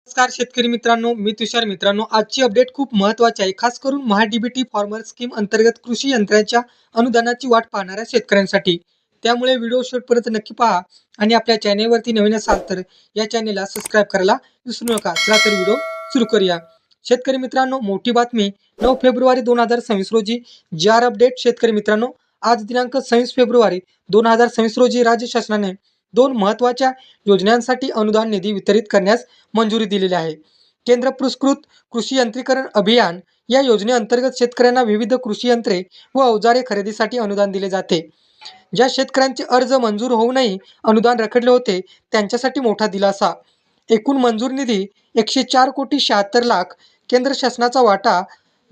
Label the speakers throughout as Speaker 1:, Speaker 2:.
Speaker 1: नमस्कार शेतकरी मित्रांनो, मी तुषार मित्रांनो. आजची अपडेट खूप महत्त्वाची आहे. खास करून महा-डी-बी-टी फार्मर स्कीम अंतर्गत कृषी यंत्राच्या अनुदानाची वाट पाहणाऱ्या शेतकऱ्यांसाठी. त्यामुळे व्हिडिओ शेवटपर्यंत नक्की पहा आणि आपल्या चॅनेलवरती नवीन असाल तर या चॅनेलला सबस्क्राईब करायला विसरू नका. चला तर व्हिडिओ सुरू करूया. शेतकरी मित्रांनो, मोठी बातमी 9 फेब्रुवारी 2026 रोजी जी.आर. अपडेट. शेतकरी मित्रांनो, आज दिनांक 26 फेब्रुवारी 2026 रोजी राज्य शासनाने 2 महत्त्वाच्या योजनांसाठी अनुदान निधी वितरित करण्यास मंजुरी दिलेली आहे. केंद्र पुरस्कृत कृषी यंत्रीकरण अभियान या योजनेअंतर्गत शेतकऱ्यांना विविध कृषी यंत्रे व अवजारे खरेदीसाठी अनुदान दिले जाते. ज्या शेतकऱ्यांचे अर्ज मंजूर होऊनही अनुदान रखडले होते त्यांच्यासाठी मोठा दिलासा. एकूण मंजूर निधी 104 कोटी 76 लाख, केंद्र शासनाचा वाटा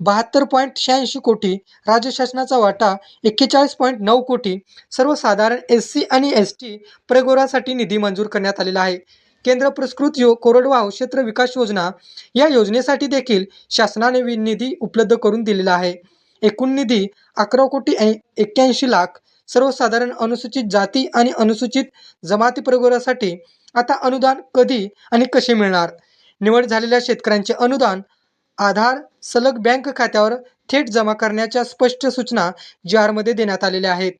Speaker 1: 72.86 कोटी, राज्य शासनाचा वाटा 41.9 कोटी. सर्वसाधारण एस.सी. आणि एस.टी. प्रवर्गासाठी निधी मंजूर करण्यात आलेला आहे. केंद्र पुरस्कृत कोरडवाहू क्षेत्र विकास योजना या योजनेसाठी देखील शासनाने निधी उपलब्ध करून दिलेला आहे. एकूण निधी 11 कोटी 81 लाख. सर्वसाधारण अनुसूचित जाती आणि अनुसूचित जमाती प्रवर्गासाठी आता अनुदान कधी आणि कसे मिळणार? निवड झालेल्या शेतकऱ्यांचे अनुदान आधार सलग बँक खात्यावर थेट जमा करण्याच्या स्पष्ट सूचना जी.आर.मध्ये देण्यात आलेल्या आहेत.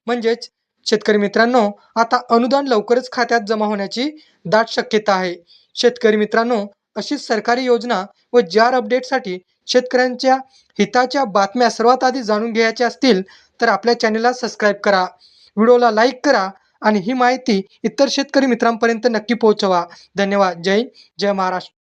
Speaker 1: म्हणजेच शेतकरी मित्रांनो, आता अनुदान लवकरच खात्यात जमा होण्याची दाट शक्यता आहे. शेतकरी मित्रांनो, अशीच सरकारी योजना व जी.आर. अपडेटसाठी शेतकऱ्यांच्या हिताच्या बातम्या सर्वात आधी जाणून घ्यायच्या असतील तर आपल्या चॅनेलला सबस्क्राईब करा, व्हिडिओला लाईक करा आणि ही माहिती इतर शेतकरी मित्रांपर्यंत नक्की पोहोचवा. धन्यवाद. जय हिंद, जय महाराष्ट्र.